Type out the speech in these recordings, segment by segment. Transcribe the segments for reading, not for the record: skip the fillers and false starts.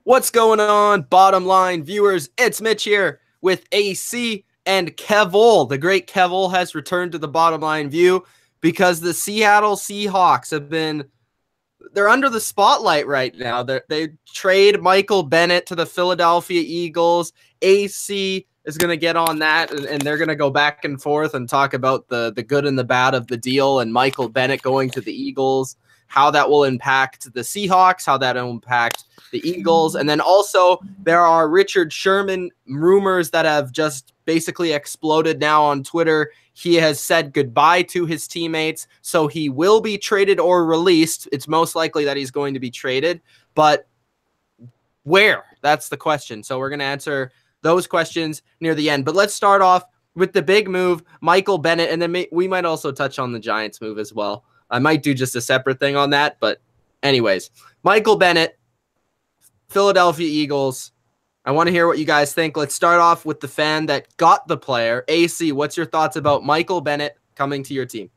What's going on, bottom line viewers? It's Mitch here with AC and Kevole. The great Kevole has returned to the bottom line view because the Seattle Seahawks they're under the spotlight right now. They trade Michael Bennett to the Philadelphia Eagles. AC is going to get on that, and they're going to go back and forth and talk about the good and the bad of the deal and Michael Bennett going to the Eagles, how that will impact the Seahawks, how that will impact the Eagles. And then also there are Richard Sherman rumors that have just basically exploded now on Twitter. He has said goodbye to his teammates, so he will be traded or released. It's most likely that he's going to be traded, but where? That's the question. So we're going to answer those questions near the end. But let's start off with the big move, Michael Bennett, and then we might also touch on the Giants move as well. I might do just a separate thing on that, but anyways, Michael Bennett, Philadelphia Eagles. I want to hear what you guys think. Let's start off with the fan that got the player. AC, what's your thoughts about Michael Bennett coming to your team?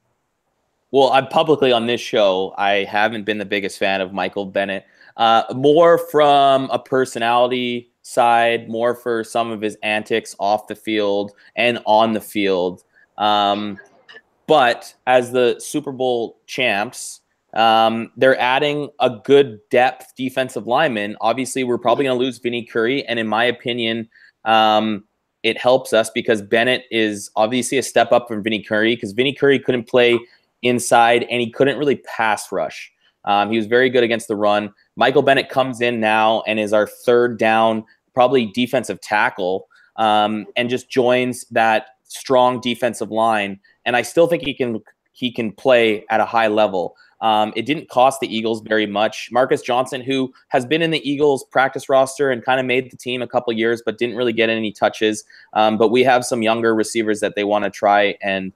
Well, I'm publicly on this show. I haven't been the biggest fan of Michael Bennett. More from a personality side, more for some of his antics off the field and on the field. But as the Super Bowl champs, they're adding a good depth defensive lineman. Obviously, we're probably going to lose Vinny Curry, and in my opinion, it helps us because Bennett is obviously a step up from Vinny Curry because Vinny Curry couldn't play inside and he couldn't really pass rush. He was very good against the run. Michael Bennett comes in now and is our third down, probably defensive tackle, and just joins that strong defensive line. And I still think he can play at a high level. It didn't cost the Eagles very much. Marcus Johnson, who has been in the Eagles practice roster and kind of made the team a couple years, but didn't really get any touches. But we have some younger receivers that they want to try, and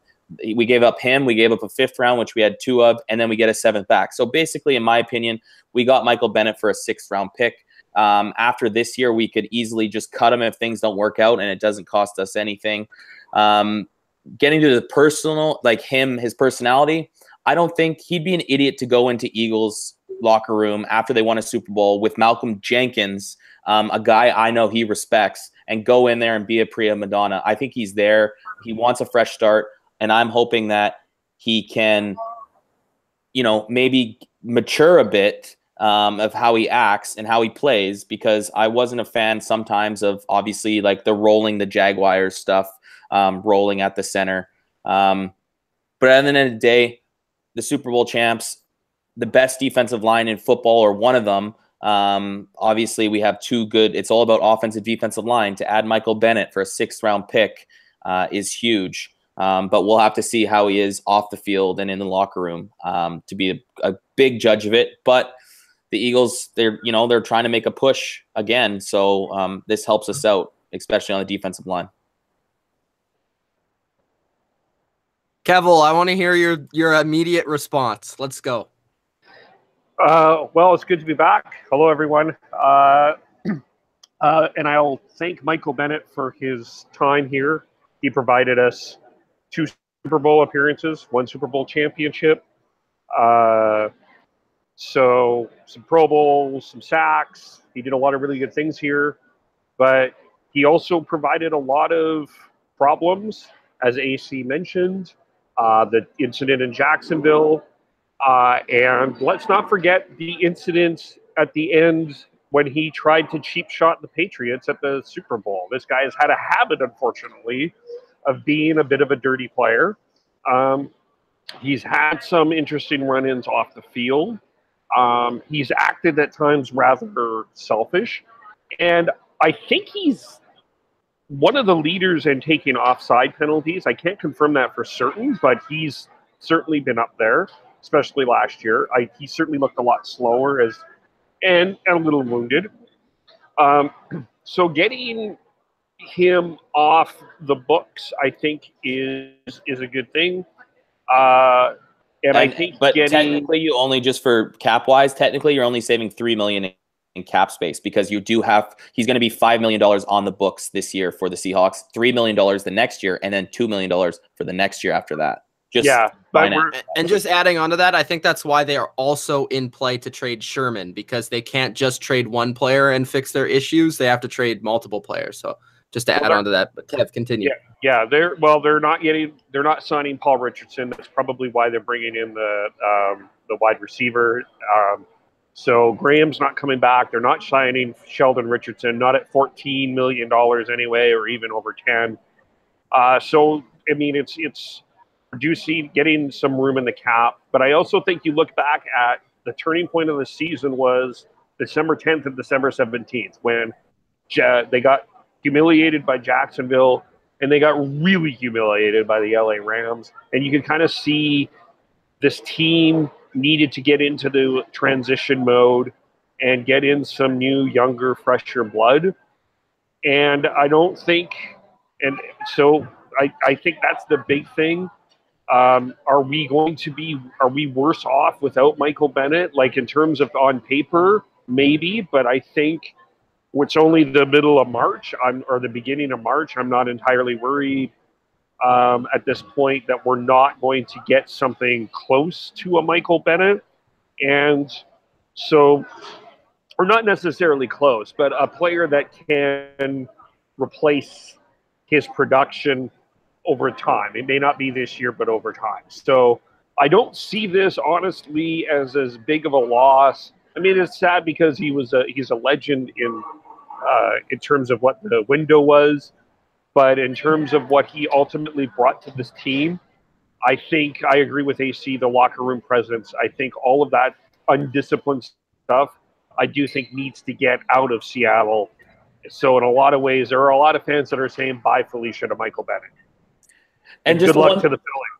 we gave up him. We gave up a 5th round, which we had 2 of, and then we get a 7th back. So basically, in my opinion, we got Michael Bennett for a 6th round pick. After this year, we could easily just cut him if things don't work out, and it doesn't cost us anything. Getting to the personal, like his personality, I don't think he'd be an idiot to go into Eagles locker room after they won a Super Bowl with Malcolm Jenkins, a guy I know he respects, and go in there and be a prima donna. I think he's there. He wants a fresh start, and I'm hoping that he can, maybe mature a bit of how he acts and how he plays, because I wasn't a fan sometimes of obviously like the rolling the Jaguars stuff, rolling at the center. But at the end of the day, the Super Bowl champs, the best defensive line in football, or one of them. Obviously, we have 2 good. It's all about offensive, defensive line. To add Michael Bennett for a 6th round pick is huge. But we'll have to see how he is off the field and in the locker room to be a big judge of it. But the Eagles, they're trying to make a push again. So this helps us out, especially on the defensive line. Kevole, I want to hear your immediate response. Let's go. Well, it's good to be back. Hello, everyone. And I'll thank Michael Bennett for his time here. He provided us 2 Super Bowl appearances, 1 Super Bowl championship. So some Pro Bowls, some sacks. He did a lot of really good things here. But he also provided a lot of problems, as AC mentioned. The incident in Jacksonville. And let's not forget the incident at the end when he tried to cheap shot the Patriots at the Super Bowl. This guy has had a habit, unfortunately, of being a bit of a dirty player. He's had some interesting run-ins off the field. He's acted at times rather selfish. And I think he's one of the leaders in taking offside penalties. I can't confirm that for certain, but he's certainly been up there, especially last year. He certainly looked a lot slower and a little wounded. So getting him off the books, I think, is a good thing. I think, but technically, you only, just for cap wise, technically you're only saving $3 million in cap space, because you do have, he's going to be $5 million on the books this year for the Seahawks, $3 million the next year, and then $2 million for the next year after that. Yeah, but and just adding on to that, I think that's why they are also in play to trade Sherman, because they can't just trade one player and fix their issues. They have to trade multiple players. So just to add on to that, but Kev, continue. Yeah, they're not signing Paul Richardson. That's probably why they're bringing in the wide receiver. So Graham's not coming back. They're not signing Sheldon Richardson, not at $14 million anyway, or even over 10. So I mean, it's reducing, getting some room in the cap. But I also think you look back at the turning point of the season was December 10th and December 17th, when they got humiliated by Jacksonville and they got really humiliated by the LA Rams. And you can kind of see this team needed to get into the transition mode and get in some new, younger, fresher blood. And I don't think, and so I think that's the big thing. Are we worse off without Michael Bennett? Like, in terms of on paper, maybe, but I think it's only the middle of March or the beginning of March. I'm not entirely worried at this point that we're not going to get something close to a Michael Bennett. And so we're not necessarily close, but a player that can replace his production over time. It may not be this year, but over time. So I don't see this, honestly, as big of a loss. I mean, it's sad because he's a legend in terms of what the window was, but in terms of what he ultimately brought to this team, I think I agree with AC, the locker room presence. I think all of that undisciplined stuff, I do think needs to get out of Seattle. So in a lot of ways, there are a lot of fans that are saying bye, Felicia, to Michael Bennett. And just good luck to the Phillies.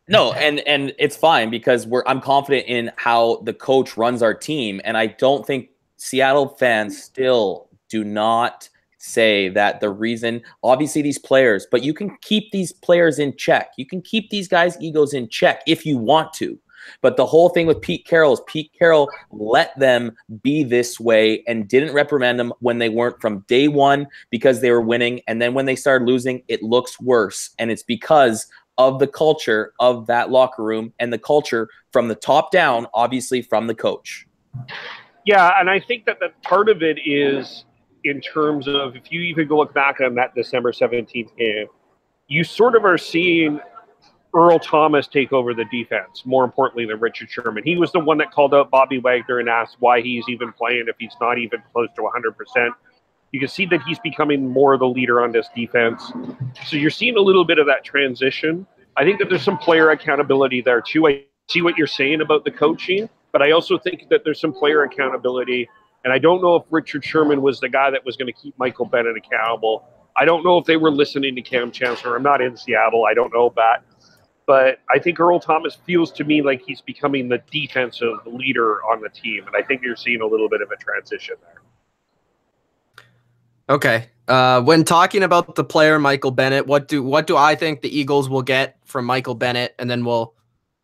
No, and it's fine because I'm confident in how the coach runs our team, and I don't think Seattle fans still do not say that the reason, obviously these players, but you can keep these players in check. You can keep these guys' egos in check if you want to. But the whole thing with Pete Carroll is Pete Carroll let them be this way and didn't reprimand them when they weren't from day one because they were winning. And then when they started losing, it looks worse. And it's because of the culture of that locker room and the culture from the top down, obviously from the coach. Yeah, and I think that part of it is in terms of, if you even go look back on that December 17th game, you sort of are seeing Earl Thomas take over the defense, more importantly than Richard Sherman. He was the one that called out Bobby Wagner and asked why he's even playing if he's not even close to 100%. You can see that he's becoming more the leader on this defense. So you're seeing a little bit of that transition. I think that there's some player accountability there too. I see what you're saying about the coaching, but I also think that there's some player accountability. And I don't know if Richard Sherman was the guy that was going to keep Michael Bennett accountable. I don't know if they were listening to Cam Chancellor. I'm not in Seattle. I don't know that. But I think Earl Thomas feels to me like he's becoming the defensive leader on the team. And I think you're seeing a little bit of a transition there. Okay. When talking about the player Michael Bennett, what do I think the Eagles will get from Michael Bennett? And then we'll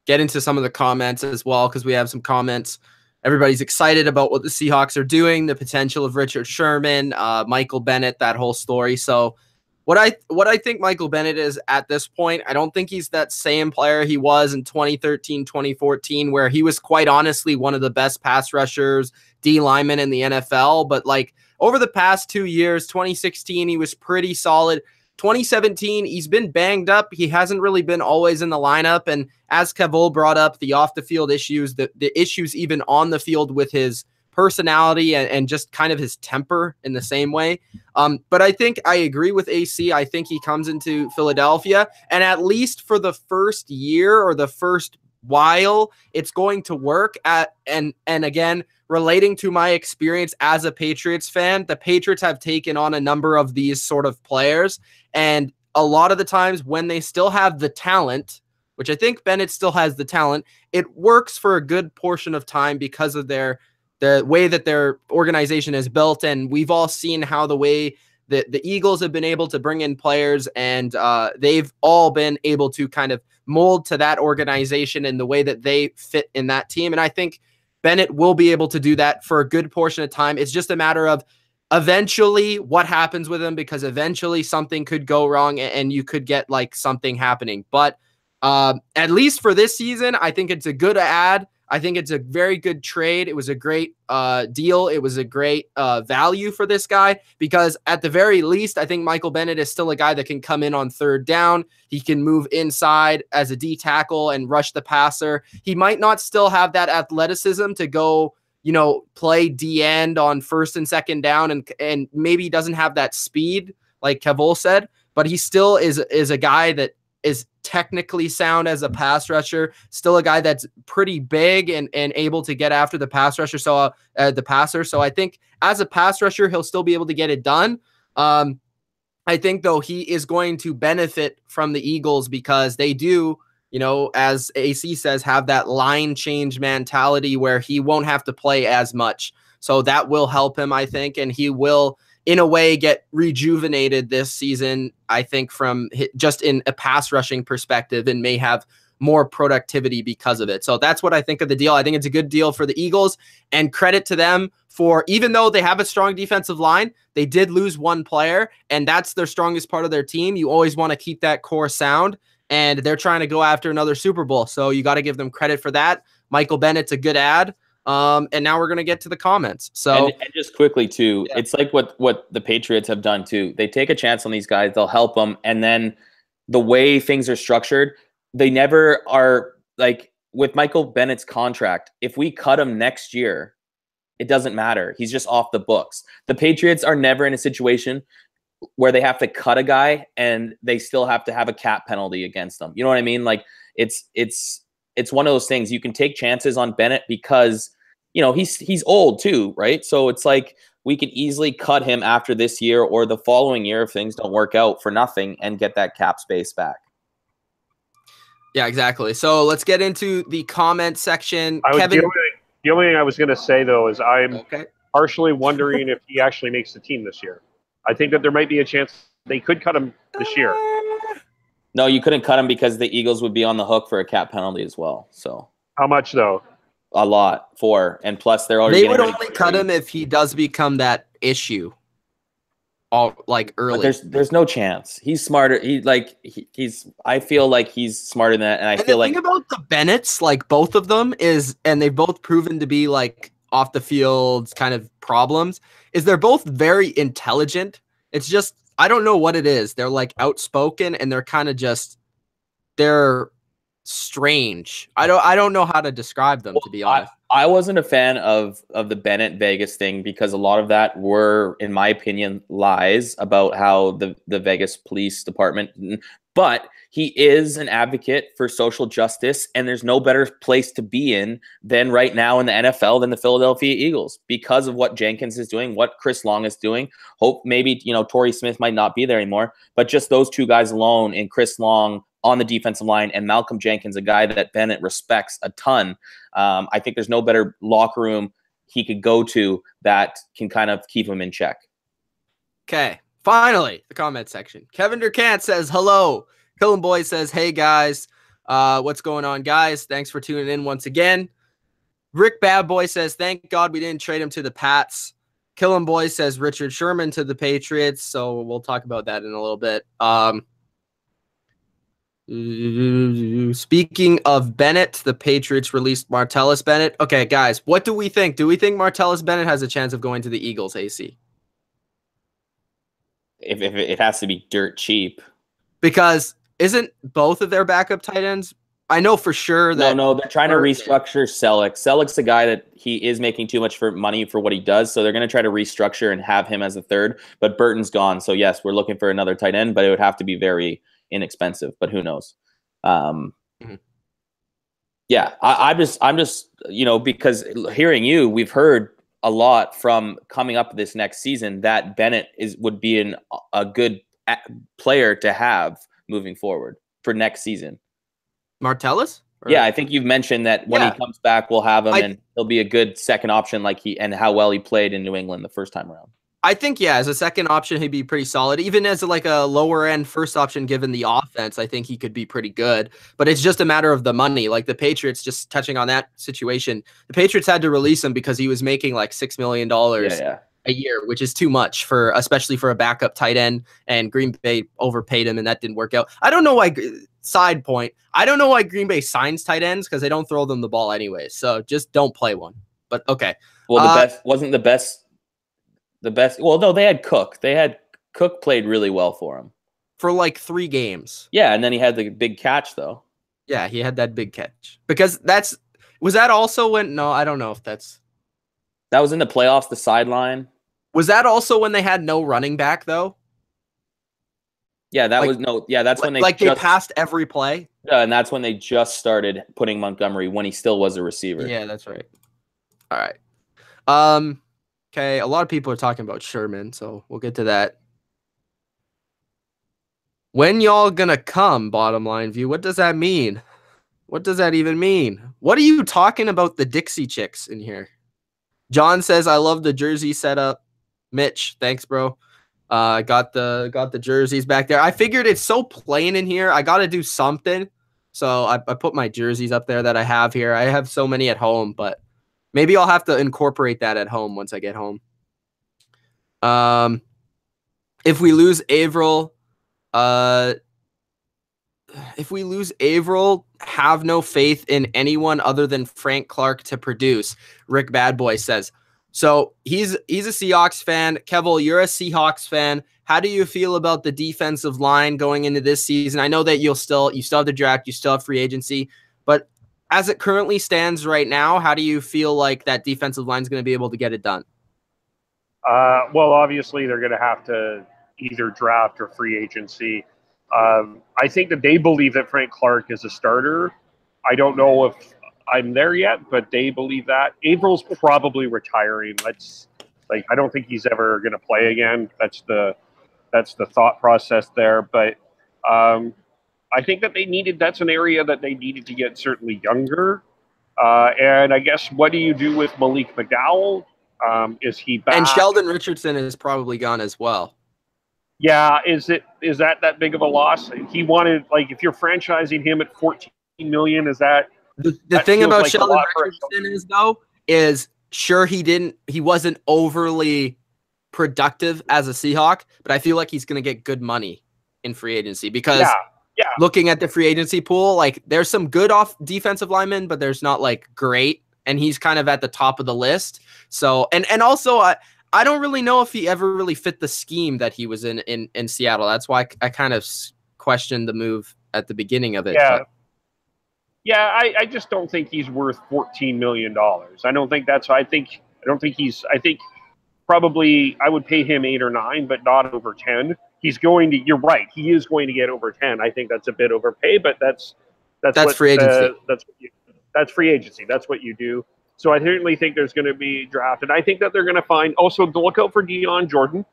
get into some of the comments as well, because we have some comments. Everybody's excited about what the Seahawks are doing, the potential of Richard Sherman, Michael Bennett, that whole story. So what I think Michael Bennett is at this point, I don't think he's that same player he was in 2013, 2014, where he was quite honestly one of the best pass rushers, D linemen in the NFL. But like over the past 2 years, 2016, he was pretty solid. 2017, he's been banged up. He hasn't really been always in the lineup. And as Kevole brought up, the off the field issues, the issues even on the field with his personality and just kind of his temper in the same way. But I think I agree with AC. I think he comes into Philadelphia, and at least for the first year or the first while, it's going to work and again, relating to my experience as a Patriots fan, the Patriots have taken on a number of these sort of players, and a lot of the times when they still have the talent, which I think Bennett still has the talent, it works for a good portion of time because of the way that their organization is built. And we've all seen how the way that the Eagles have been able to bring in players, and they've all been able to kind of mold to that organization and the way that they fit in that team. And I think Bennett will be able to do that for a good portion of time. It's just a matter of eventually what happens with him, because eventually something could go wrong and you could get like something happening. But At least for this season, I think it's a good ad. I think it's a very good trade. It was a great deal. It was a great value for this guy because at the very least, I think Michael Bennett is still a guy that can come in on third down. He can move inside as a D tackle and rush the passer. He might not still have that athleticism to go, play D end on first and second down, and maybe he doesn't have that speed like Kevole said, but he still is a guy that is technically sound as a pass rusher, still a guy that's pretty big and able to get after the pass rusher. So the passer. So I think as a pass rusher, he'll still be able to get it done. I think though he is going to benefit from the Eagles because they do, as AC says, have that line change mentality where he won't have to play as much. So that will help him, I think, and he will, in a way, get rejuvenated this season, I think, from just in a pass rushing perspective, and may have more productivity because of it. So that's what I think of the deal. I think it's a good deal for the Eagles, and credit to them for, even though they have a strong defensive line, they did lose one player, and that's their strongest part of their team. You always want to keep that core sound, and they're trying to go after another Super Bowl. So you got to give them credit for that. Michael Bennett's a good ad. And now we're going to get to the comments. So and just quickly too, it's like what the Patriots have done too. They take a chance on these guys, they'll help them. And then the way things are structured, they never are like with Michael Bennett's contract. If we cut him next year, it doesn't matter. He's just off the books. The Patriots are never in a situation where they have to cut a guy and they still have to have a cap penalty against them. You know what I mean? Like it's one of those things. You can take chances on Bennett because, he's old too, right? So it's like we could easily cut him after this year or the following year if things don't work out for nothing and get that cap space back. Yeah, exactly. So let's get into the comment section. Kevin, the only thing I was going to say, though, is I'm partially wondering if he actually makes the team this year. I think that there might be a chance they could cut him this year. No, you couldn't cut him because the Eagles would be on the hook for a cap penalty as well. So how much though? A lot, and plus they're already. They would only cut him if he does become that issue. All like early. But there's no chance. He's smarter. He's. I feel like he's smarter than that, and I feel like the thing about the Bennetts, like both of them, is, and they've both proven to be like off the field kind of problems. Is they're both very intelligent. It's just, I don't know what it is. They're like outspoken and they're kind of just, they're strange. I don't know how to describe them, to be honest. I wasn't a fan of the Bennett Vegas thing because a lot of that were, in my opinion, lies about how the Vegas police department, but he is an advocate for social justice, and there's no better place to be in than right now in the NFL than the Philadelphia Eagles because of what Jenkins is doing, what Chris Long is doing. Hope maybe, Torrey Smith might not be there anymore, but just those two guys alone, and Chris Long on the defensive line and Malcolm Jenkins, a guy that Bennett respects a ton. I think there's no better locker room he could go to that can kind of keep him in check. Okay. Finally, the comment section. Kevin Durkant says, hello. Killen Boy says, hey guys, what's going on, guys? Thanks for tuning in once again. Rick Bad Boy says, thank God we didn't trade him to the Pats. Killen Boy says Richard Sherman to the Patriots. So we'll talk about that in a little bit. Speaking of Bennett, the Patriots released Martellus Bennett. Okay, guys, what do we think? Do we think Martellus Bennett has a chance of going to the Eagles, AC? If it has to be dirt cheap. Because isn't both of their backup tight ends? I know for sure that... No, they're trying to restructure Selleck. Selleck's a guy that he is making too much money for what he does, so they're going to try to restructure and have him as a third, but Burton's gone. So yes, we're looking for another tight end, but it would have to be very inexpensive, but who knows? Yeah, I'm just because hearing you, we've heard a lot from coming up this next season that Bennett would be a good player to have moving forward for next season. Martellus? Yeah, I think you've mentioned that when he comes back, we'll have him and he'll be a good second option, and how well he played in New England the first time around. I think, as a second option, he'd be pretty solid. Even as like a lower end first option, given the offense, I think he could be pretty good. But it's just a matter of the money. Like the Patriots, just touching on that situation, the Patriots had to release him because he was making like $6 million a year, which is too much especially for a backup tight end. And Green Bay overpaid him, and that didn't work out. I don't know why. side point. I don't know why Green Bay signs tight ends because they don't throw them the ball anyway. So just don't play one. But okay. Well, the best wasn't the best. Well, no, they had Cook. Cook played really well for him for like 3 games. Yeah, and then he had the big catch though. Yeah, he had that big catch because was that also when? No, I don't know if that was in the playoffs. The sideline. Was that also when they had no running back though? Yeah, that's when they passed every play. Yeah, and that's when they just started putting Montgomery when he still was a receiver. Yeah, that's right. All right. Okay, a lot of people are talking about Sherman, so we'll get to that. When y'all gonna come, bottom line view? What does that mean? What does that even mean? What are you talking about the Dixie Chicks in here? John says, I love the jersey setup. Mitch, thanks, bro. Got the jerseys back there. I figured it's so plain in here. I got to do something. So I put my jerseys up there that I have here. I have so many at home, but maybe I'll have to incorporate that at home once I get home. If we lose Averill, have no faith in anyone other than Frank Clark to produce. Rick Badboy says. So he's a Seahawks fan. Kevole, you're a Seahawks fan. How do you feel about the defensive line going into this season? I know that you still have the draft, you still have free agency, but as it currently stands right now, how do you feel like that defensive line is going to be able to get it done? Well, obviously they're going to have to either draft or free agency. I think that they believe that Frank Clark is a starter. I don't know if I'm there yet, but they believe that. Averill's probably retiring. I don't think he's ever going to play again. That's the thought process there. But I think that that's an area that they needed to get certainly younger. And I guess, what do you do with Malik McDowell? Is he back? And Sheldon Richardson is probably gone as well. Yeah, is that big of a loss? He wanted, if you're franchising him at $14 million, is that the thing about Sheldon Richardson is sure he wasn't overly productive as a Seahawk, but I feel like he's going to get good money in free agency because looking at the free agency pool, there's some good off defensive linemen, but there's not great, and he's kind of at the top of the list. So and also I don't really know if he ever really fit the scheme that he was in Seattle. That's why I kind of questioned the move at the beginning of it. Yeah. Yeah, I just don't think he's worth $14 million. I think probably I would pay him 8 or 9, but not over 10. You're right. He is going to get over 10. I think that's a bit overpay, but that's free agency. That's free agency. That's what you do. So I certainly think there's going to be draft, and I think that they're going to find also look out for Dion Jordan.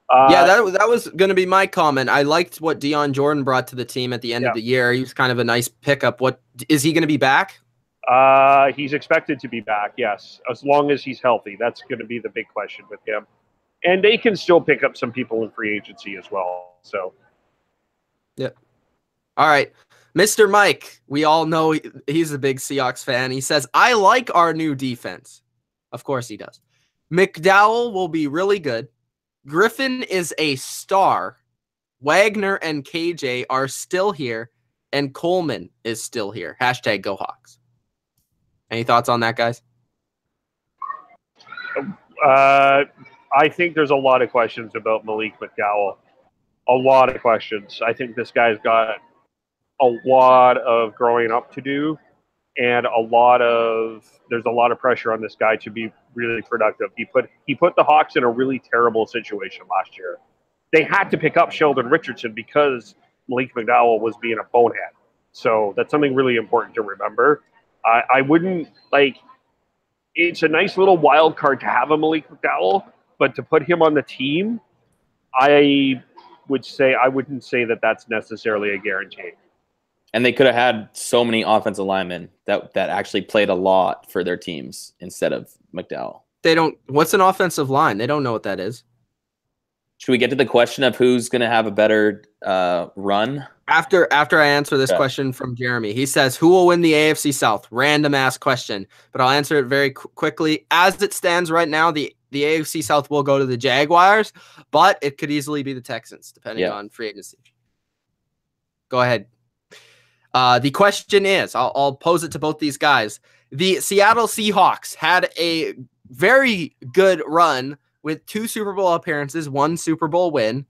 That was going to be my comment. I liked what Dion Jordan brought to the team at the end of the year. He was kind of a nice pickup. What is he going to be back? He's expected to be back, yes, as long as he's healthy. That's going to be the big question with him. And they can still pick up some people in free agency as well. So, yeah. All right. Mr. Mike, we all know he's a big Seahawks fan. He says, I like our new defense. Of course he does. McDowell will be really good. Griffin is a star. Wagner and KJ are still here. And Coleman is still here. # Go Hawks. Any thoughts on that, guys? I think there's a lot of questions about Malik McDowell. A lot of questions. I think this guy's got a lot of growing up to do, and there's a lot of pressure on this guy to be really productive. He put the Hawks in a really terrible situation last year. They had to pick up Sheldon Richardson because Malik McDowell was being a bonehead. So that's something really important to remember. I wouldn't it's a nice little wild card to have a Malik McDowell, but to put him on the team, I wouldn't say that that's necessarily a guarantee. And they could have had so many offensive linemen that actually played a lot for their teams instead of McDowell. What's an offensive line? They don't know what that is. Should we get to the question of who's going to have a better run? After I answer this question from Jeremy, he says, who will win the AFC South? Random ass question, but I'll answer it very quickly. As it stands right now, the AFC South will go to the Jaguars, but it could easily be the Texans, depending on free agency. Go ahead. The question is, I'll pose it to both these guys. The Seattle Seahawks had a very good run with 2 Super Bowl appearances, 1 Super Bowl win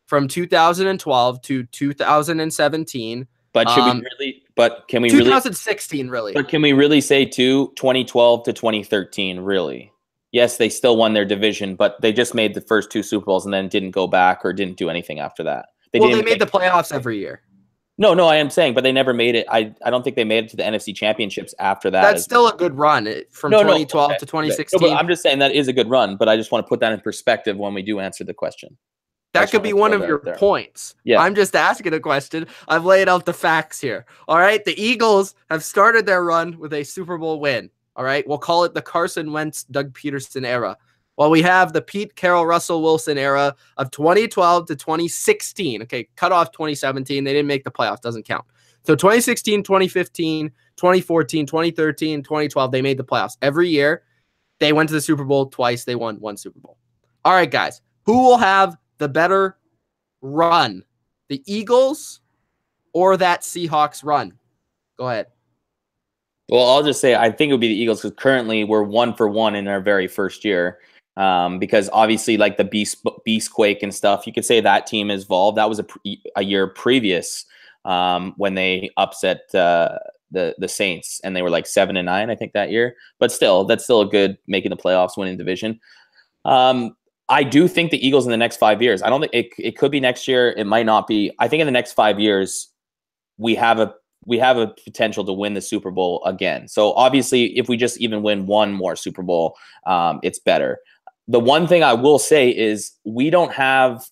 from 2012 to 2017. But should we really? But can we 2016 really? But can we really say 2012 to 2013? Really? Yes, they still won their division, but they just made the first 2 Super Bowls and then didn't go back or didn't do anything after that. They made the playoffs every year. No, I am saying, but they never made it. I don't think they made it to the NFC Championships after that. That's still a good run from 2012 to 2016. No, but I'm just saying that is a good run, but I just want to put that in perspective when we do answer the question. That could be one of your points. Yeah. I'm just asking a question. I've laid out the facts here. All right. The Eagles have started their run with a Super Bowl win. All right. We'll call it the Carson Wentz, Doug Peterson era. While we have the Pete Carroll, Russell Wilson era of 2012 to 2016. Okay. Cut off 2017. They didn't make the playoffs. Doesn't count. So 2016, 2015, 2014, 2013, 2012, they made the playoffs. Every year, they went to the Super Bowl twice. They won 1 Super Bowl. All right, guys. Who will have the better run? The Eagles or that Seahawks run? Go ahead. Well, I'll just say I think it would be the Eagles because currently we're 1 for 1 in our very first year. Because obviously, like the Beastquake and stuff, you could say that team is evolved. That was a year previous when they upset the Saints, and they were like 7-9, I think, that year. But still, that's still a good making the playoffs, winning division. I do think the Eagles in the next 5 years. I don't think it could be next year. It might not be. I think in the next 5 years, we have a potential to win the Super Bowl again. So obviously, if we just even win 1 more Super Bowl, it's better. The one thing I will say is we don't have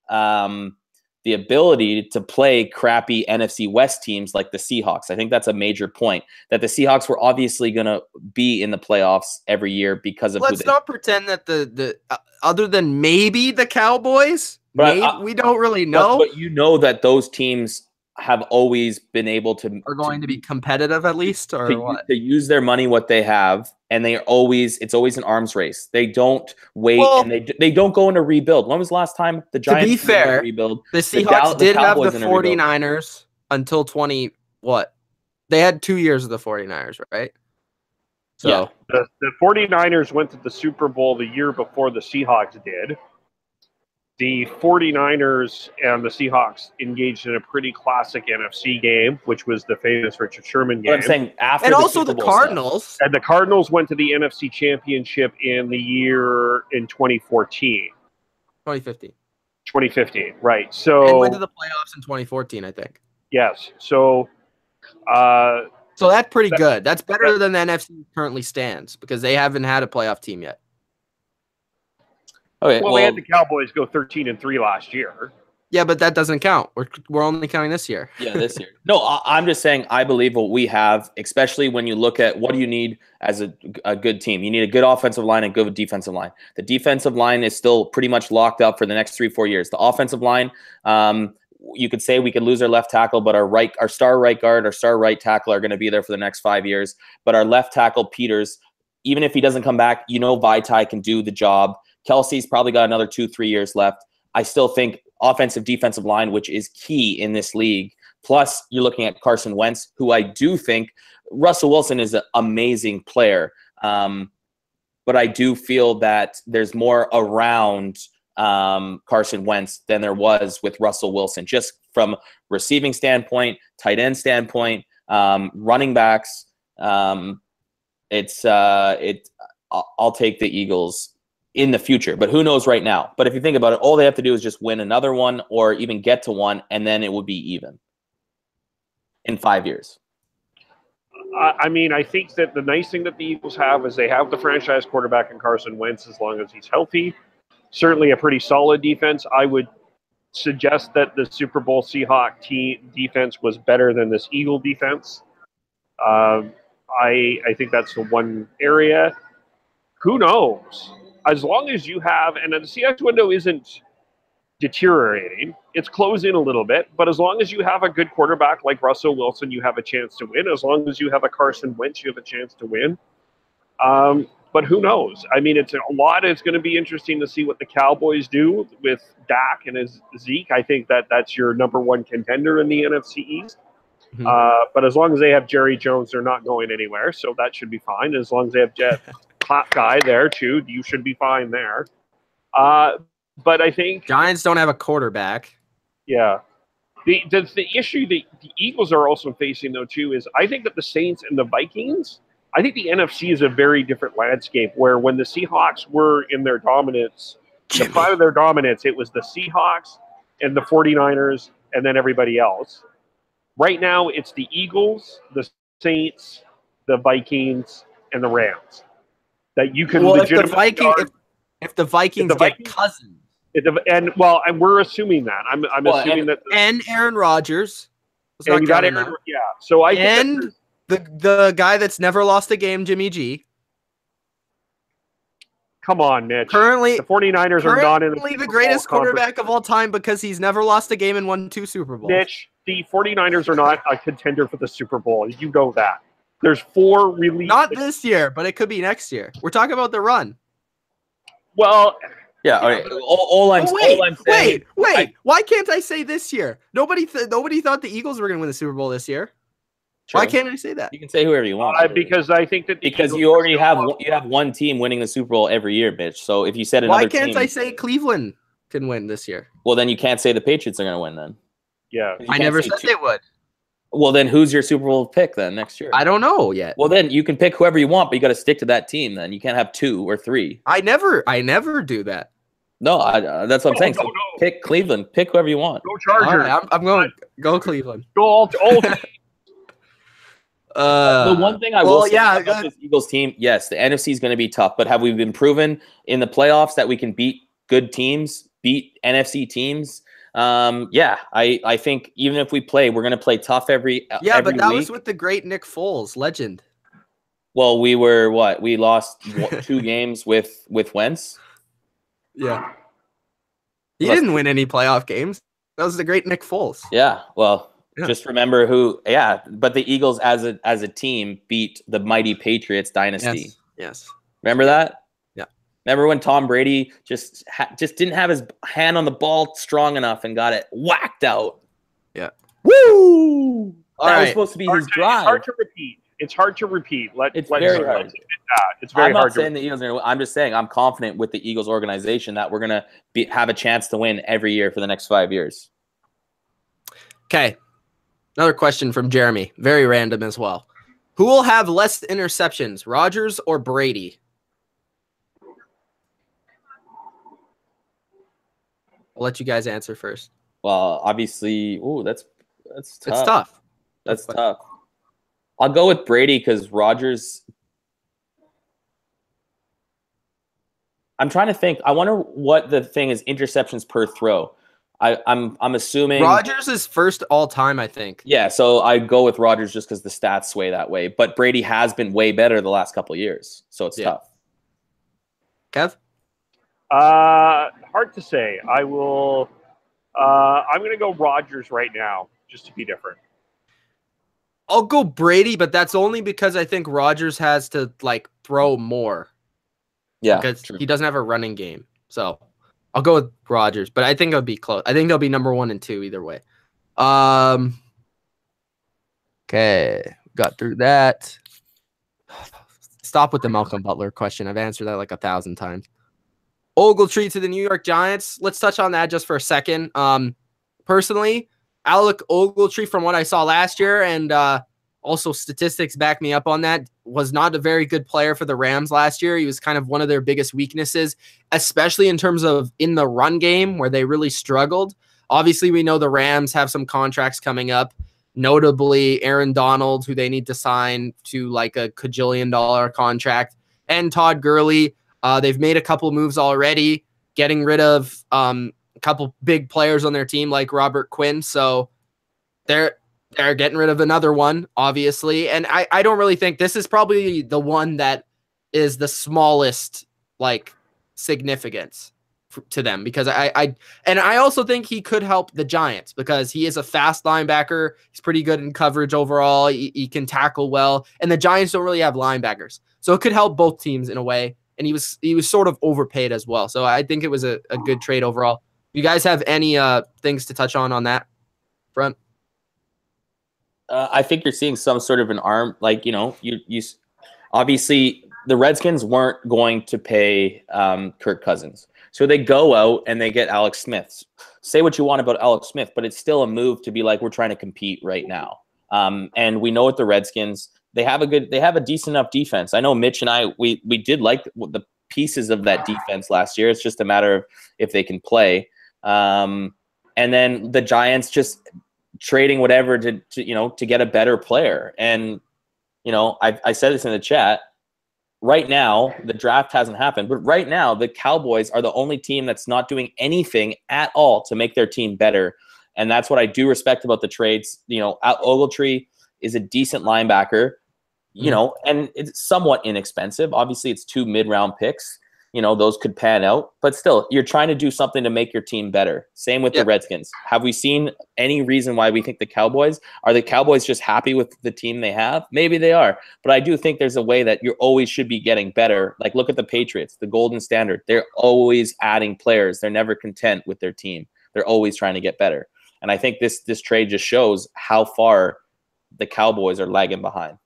the ability to play crappy NFC West teams like the Seahawks. I think that's a major point, that the Seahawks were obviously going to be in the playoffs every year because of Let's not pretend that the other than maybe the Cowboys, we don't really know. But you know that those teams have always been able to are going to be competitive at least, or what? To use their money what they have, and it's always an arms race. They don't wait, and they don't go into rebuild. When was the last time the Giants? To be fair, rebuild? The Seahawks did have the 49ers until 20 what? They had 2 years of the 49ers, right? So yeah. The 49ers went to the Super Bowl the year before the Seahawks did. The 49ers and the Seahawks engaged in a pretty classic NFC game, which was the famous Richard Sherman game. But I'm saying after and the also Super the Bowl Cardinals. stuff. And the Cardinals went to the NFC Championship in 2014. 2015, right. So and went to the playoffs in 2014, I think. Yes. So that's pretty good. That's better than the NFC currently stands because they haven't had a playoff team yet. Okay, well, they had the Cowboys go 13-3 last year. Yeah, but that doesn't count. We're only counting this year. Yeah, this year. No, I'm just saying I believe what we have, especially when you look at what do you need as a good team. You need a good offensive line and good defensive line. The defensive line is still pretty much locked up for the next 3-4 years. The offensive line, you could say we could lose our left tackle, but our star right guard, our star right tackle are going to be there for the next 5 years. But our left tackle, Peters, even if he doesn't come back, Vaitai can do the job. Kelsey's probably got another 2-3 years left. I still think offensive, defensive line, which is key in this league. Plus, you're looking at Carson Wentz, who I do think Russell Wilson is an amazing player. But I do feel that there's more around Carson Wentz than there was with Russell Wilson, just from receiving standpoint, tight end standpoint, running backs. I'll take the Eagles in the future, but who knows right now. But if you think about it, all they have to do is just win another one or even get to one, and then it would be even in 5 years. I mean, I think that the nice thing that the Eagles have is they have the franchise quarterback in Carson Wentz as long as he's healthy. Certainly a pretty solid defense. I would suggest that the Super Bowl Seahawk defense was better than this Eagle defense. I think that's the one area. Who knows? As long as you have, and the Seahawks window isn't deteriorating, it's closing a little bit, but as long as you have a good quarterback like Russell Wilson, you have a chance to win. As long as you have a Carson Wentz, you have a chance to win. But who knows? I mean, it's going to be interesting to see what the Cowboys do with Dak and his Zeke. I think that's your number one contender in the NFC East. But as long as they have Jerry Jones, they're not going anywhere, so that should be fine. As long as they have Jeff Clap guy there too, you should be fine there. But I think Giants don't have a quarterback. Yeah. The issue the Eagles are also facing, though, too, is I think that the Saints and the Vikings, I think the NFC is a very different landscape, where when the Seahawks were in their dominance, the prime of their dominance, it was the Seahawks and the 49ers and then everybody else. Right now, it's the Eagles, the Saints, the Vikings, and the Rams. That you can legitimately if the Vikings get Cousins. And we're assuming that. I'm assuming that. And Aaron Rodgers. And you got Aaron, yeah. So I think the guy that's never lost a game, Jimmy G. Come on, Mitch. Currently, the 49ers are not in the greatest quarterback of all time because he's never lost a game and won 2 Super Bowls. Mitch, the 49ers are not a contender for the Super Bowl. You know that. There's 4 really. Not this year, but it could be next year. We're talking about the run. Well. Yeah. All right. All I'm saying. Wait. Why can't I say this year? Nobody thought the Eagles were going to win the Super Bowl this year. True. Why can't I say that? You can say whoever you want. Because I think that you already have one team winning the Super Bowl every year, bitch. So if you said another why can't I say Cleveland can win this year? Well, then you can't say the Patriots are going to win then. Yeah. I never said they would. Well, then who's your Super Bowl pick then next year? I don't know yet. Well, then you can pick whoever you want, but you got to stick to that team. Then you can't have 2 or 3. I never do that. No, that's what I'm saying. So pick Cleveland. Pick whoever you want. Go Chargers. Right, I'm going. Go Cleveland. Go all. The one thing I will say about this Eagles team, yes, the NFC is going to be tough, but have we been proven in the playoffs that we can beat good teams, beat NFC teams? I think even if we play, we're going to play tough every but that week. Was with the great Nick Foles, legend. Well, we were what? We lost 2 games with Wentz. Yeah. He didn't win any playoff games. That was the great Nick Foles. Yeah. Well, just remember but the Eagles as a team beat the mighty Patriots dynasty. Yes. Remember that? Yeah. Remember when Tom Brady just didn't have his hand on the ball strong enough and got it whacked out? Yeah. Woo! That was supposed to be his drive. It's hard to repeat. It's hard to repeat. It's very hard. It's very I'm hard. Not saying the Eagles are going to win. I'm just saying I'm confident with the Eagles organization that we're going to have a chance to win every year for the next 5 years. Okay. Another question from Jeremy. Very random as well. Who will have less interceptions, Rodgers or Brady? I'll let you guys answer first. Well, obviously, that's tough. It's tough. That's tough. I'll go with Brady because Rodgers. I'm trying to think. I wonder what the thing is interceptions per throw. I'm assuming Rodgers is first all time, I think. Yeah, so I go with Rodgers just because the stats sway that way. But Brady has been way better the last couple of years, so it's tough. Kev? Hard to say. I will. I'm going to go Rodgers right now, just to be different. I'll go Brady, but that's only because I think Rodgers has to throw more. Yeah, because he doesn't have a running game. So I'll go with Rodgers, but I think it'll be close. I think they'll be number 1 and 2 either way. Okay, got through that. Stop with the Malcolm Butler question. I've answered that 1,000 times. Ogletree to the New York Giants. Let's touch on that just for a second. Personally, Alec Ogletree, from what I saw last year, and also statistics back me up on that, was not a very good player for the Rams last year. He was kind of one of their biggest weaknesses, especially in terms of in the run game where they really struggled. Obviously, we know the Rams have some contracts coming up, notably Aaron Donald, who they need to sign to a $1,000,000,000 contract, and Todd Gurley. They've made a couple moves already, getting rid of a couple big players on their team like Robert Quinn. So they're getting rid of another one, obviously. And I don't really think this is probably the one that is the smallest significance to them, because I also think he could help the Giants because he is a fast linebacker. He's pretty good in coverage overall. He can tackle well, and the Giants don't really have linebackers. So it could help both teams in a way. And he was sort of overpaid as well. So I think it was a good trade overall. You guys have any things to touch on that front? I think you're seeing some sort of an arm, like, you obviously the Redskins weren't going to pay Kirk Cousins. So they go out and they get Alex Smith. Say what you want about Alex Smith, but it's still a move to be like, we're trying to compete right now. And we know with the Redskins, they have a decent enough defense. I know Mitch and I, we did like the pieces of that defense last year. It's just a matter of if they can play. And then the Giants just trading whatever to get a better player. And, I said this in the chat. Right now, the draft hasn't happened, but right now the Cowboys are the only team that's not doing anything at all to make their team better. And that's what I do respect about the trades. Ogletree is a decent linebacker, and it's somewhat inexpensive. Obviously, it's 2 mid-round picks. Those could pan out, but still, you're trying to do something to make your team better. Same with the Redskins. Have we seen any reason why we think the Cowboys just happy with the team they have? Maybe they are, but I do think there's a way that you always should be getting better. Like, look at the Patriots, the golden standard. They're always adding players. They're never content with their team. They're always trying to get better. And I think this trade just shows how far the Cowboys are lagging behind.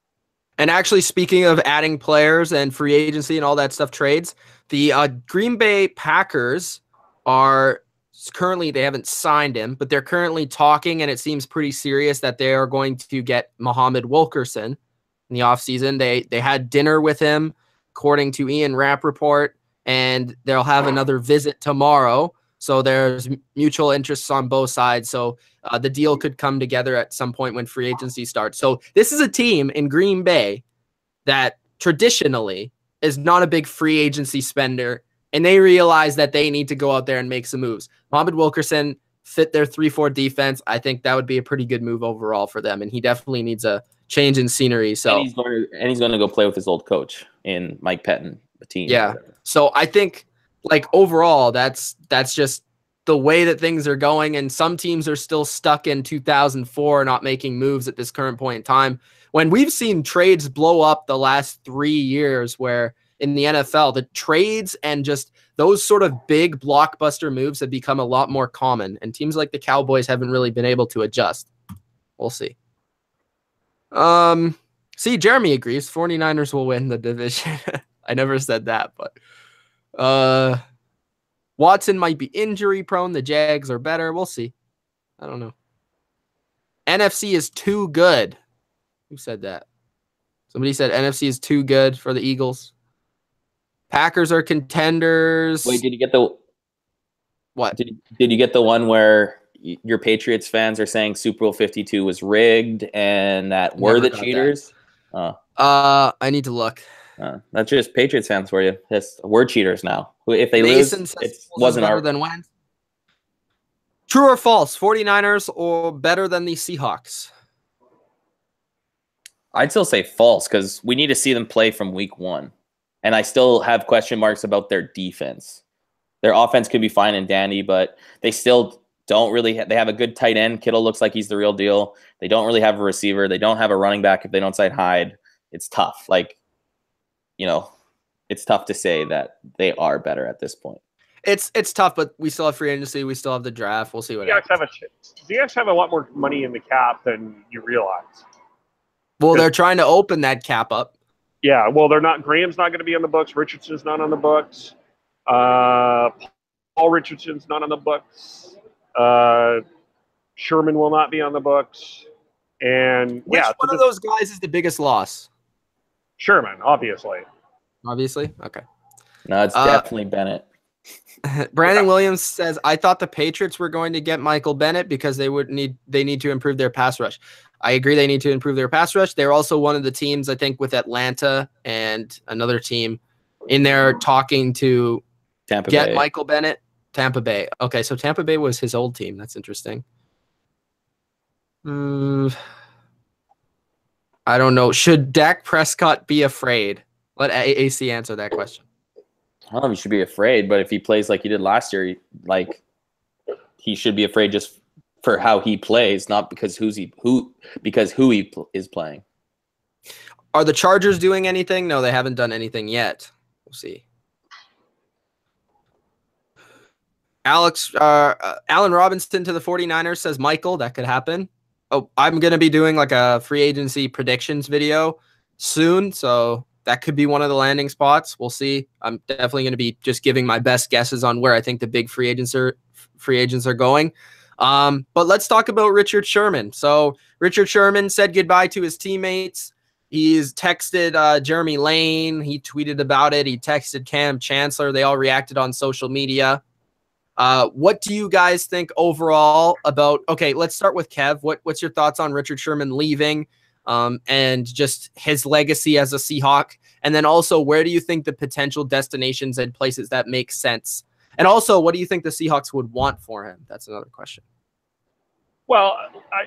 And actually, speaking of adding players and free agency and all that stuff, trades, the Green Bay Packers are currently, they haven't signed him, but they're currently talking, and it seems pretty serious that they are going to get Muhammad Wilkerson in the offseason. They had dinner with him, according to Ian Rappaport, and they'll have another visit tomorrow. So there's mutual interests on both sides. So the deal could come together at some point when free agency starts. So this is a team in Green Bay that traditionally is not a big free agency spender, and they realize that they need to go out there and make some moves. Muhammad Wilkerson fit their 3-4 defense. I think that would be a pretty good move overall for them, and he definitely needs a change in scenery. So and he's going to go play with his old coach in Mike Pettin, the team. Yeah. So I think, like, overall, that's just the way that things are going, and some teams are still stuck in 2004, not making moves at this current point in time. When we've seen trades blow up the last 3 years, where in the NFL, the trades and just those sort of big blockbuster moves have become a lot more common, and teams like the Cowboys haven't really been able to adjust. We'll see. See, Jeremy agrees 49ers will win the division. I never said that, but Watson might be injury prone. The Jags are better. We'll see. I don't know. NFC is too good. Who said that? Somebody said NFC is too good for the Eagles. Packers are contenders. Wait, did you get the what? Did you get the one where your Patriots fans are saying Super Bowl 52 was rigged and that we're the cheaters? I need to look. That's just Patriots fans for you. We're cheaters now. If they Mason lose, says it wasn't better our. than Wentz. True or false? 49ers or better than the Seahawks? I'd still say false because we need to see them play from week 1. And I still have question marks about their defense. Their offense could be fine and dandy, but they still don't really they have a good tight end. Kittle looks like he's the real deal. They don't really have a receiver. They don't have a running back if they don't sign Hyde. It's tough. It's tough to say that they are better at this point. It's tough, but we still have free agency. We still have the draft. We'll see what happens. Seahawks have a lot more money in the cap than you realize. Well, they're trying to open that cap up. Yeah, well, they're not. Graham's not going to be on the books. Richardson's not on the books. Paul Richardson's not on the books. Sherman will not be on the books. And Which one of those guys is the biggest loss? Sherman, obviously. Obviously? Okay. No, it's definitely Bennett. Brandon Williams says, I thought the Patriots were going to get Michael Bennett because they need to improve their pass rush. I agree they need to improve their pass rush. They're also one of the teams, I think, with Atlanta and another team in there talking to Tampa get Bay. Michael Bennett. Tampa Bay. Okay, so Tampa Bay was his old team. That's interesting. I don't know. Should Dak Prescott be afraid? Let AC answer that question. I don't know if he should be afraid, but if he plays like he did last year, he should be afraid just for how he plays, not because who he is playing. Are the Chargers doing anything? No, they haven't done anything yet. We'll see. Allen Robinson to the 49ers says, Michael, that could happen. Oh, I'm going to be doing like a free agency predictions video soon, so that could be one of the landing spots. We'll see. I'm definitely going to be just giving my best guesses on where I think the big free agents are going. But let's talk about Richard Sherman. So Richard Sherman said goodbye to his teammates. He's texted Jeremy Lane. He tweeted about it. He texted Cam Chancellor. They all reacted on social media. What do you guys think overall about, okay, let's start with Kev. What's your thoughts on Richard Sherman leaving and just his legacy as a Seahawk? And then also, where do you think the potential destinations and places that make sense? And also, what do you think the Seahawks would want for him? That's another question. Well,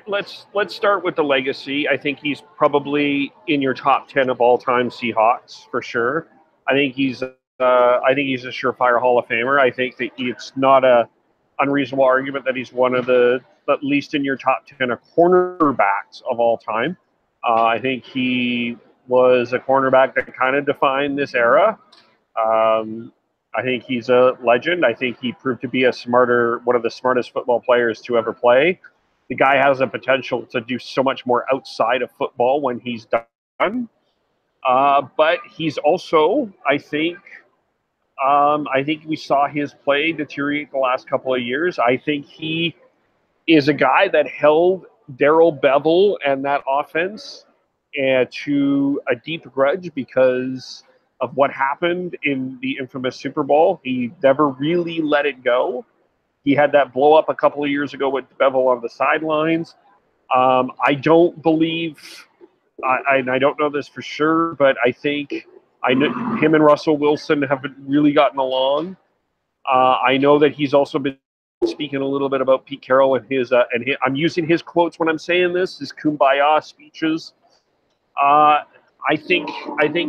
let's start with the legacy. I think he's probably in your top 10 of all-time Seahawks for sure. I think he's a surefire Hall of Famer. I think that it's not a unreasonable argument that he's one of the, at least in your top 10 of cornerbacks of all time. I think he was a cornerback that kind of defined this era. I think he's a legend. I think he proved to be one of the smartest football players to ever play. The guy has a potential to do so much more outside of football when he's done. But he's also, I think we saw his play deteriorate the last couple of years. I think he is a guy that held Darrell Bevell and that offense to a deep grudge because of what happened in the infamous Super Bowl. He never really let it go. He had that blow up a couple of years ago with Bevell on the sidelines. I don't believe, I don't know this for sure, but I think him and Russell Wilson haven't really gotten along. I know that he's also been speaking a little bit about Pete Carroll and I'm using his quotes when I'm saying this, his kumbaya speeches. I think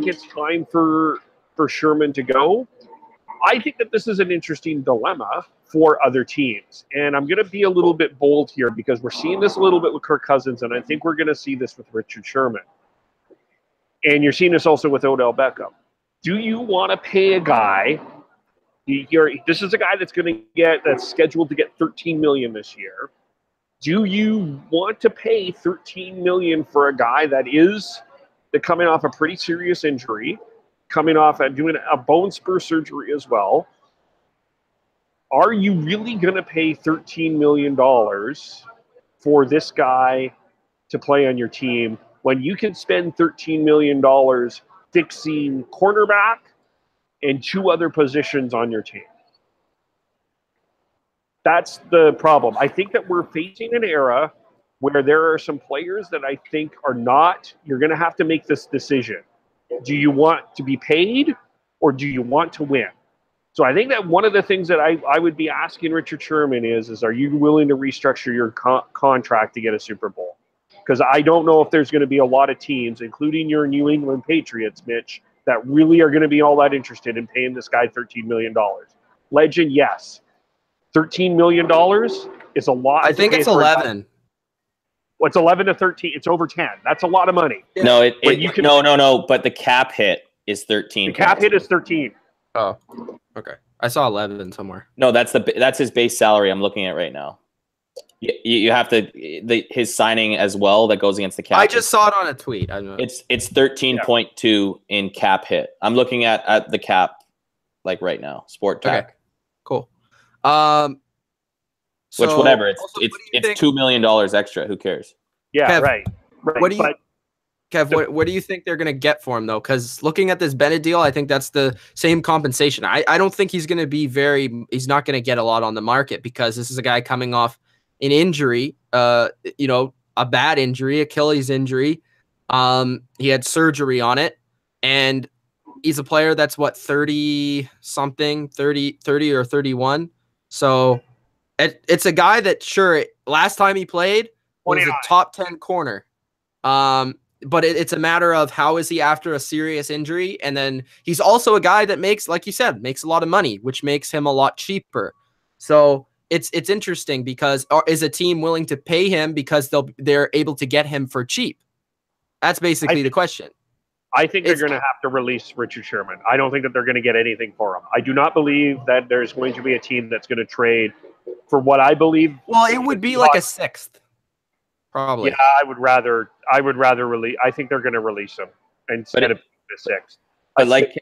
it's time for Sherman to go. I think that this is an interesting dilemma for other teams. And I'm going to be a little bit bold here because we're seeing this a little bit with Kirk Cousins, and I think we're going to see this with Richard Sherman. And you're seeing this also with Odell Beckham. Do you want to pay a guy? This is a guy that's scheduled to get $13 million this year. Do you want to pay $13 million for a guy that is coming off a pretty serious injury, coming off and doing a bone spur surgery as well? Are you really going to pay $13 million for this guy to play on your team when you can spend $13 million fixing cornerback and 2 other positions on your team? That's the problem. I think that we're facing an era where there are some players that I think are not, you're going to have to make this decision. Do you want to be paid or do you want to win? So I think that one of the things that I would be asking Richard Sherman is are you willing to restructure your contract to get a Super Bowl? Because I don't know if there's going to be a lot of teams, including your New England Patriots, Mitch, that really are going to be all that interested in paying this guy $13 million. Legend, yes. $13 million is a lot. I think it's 11. What's 11 to 13? It's over 10. That's a lot of money. Yeah. No. But the cap hit is 13. The cap hit is 13. Oh, okay. I saw 11 somewhere. No, that's his base salary I'm looking at right now. You have to his signing as well that goes against the cap. I just saw it on a tweet. It's 13.2 in cap hit. I'm looking at the cap like right now. Sport Tech. Okay. Cool. Which whatever. It's $2 million extra. Who cares? Yeah, Kev, right. What do you think they're going to get for him, though? Because looking at this Bennett deal, I think that's the same compensation. I don't think he's going to be he's not going to get a lot on the market because this is a guy coming off an injury, a bad injury, Achilles injury. He had surgery on it, and he's a player that's 30 or 31. So it's a guy that, sure, last time he played was 29. A top 10 corner. But it's a matter of how is he after a serious injury. And then he's also a guy that makes, like you said, makes a lot of money, which makes him a lot cheaper. So it's interesting because is a team willing to pay him because they're able to get him for cheap? That's basically the question. I think they're going to have to release Richard Sherman. I don't think that they're going to get anything for him. I do not believe that there's going to be a team that's going to trade for what I believe. Well, it would be like a 6th. Probably. Yeah, I would rather release. I think they're going to release him instead of the 6th. But like,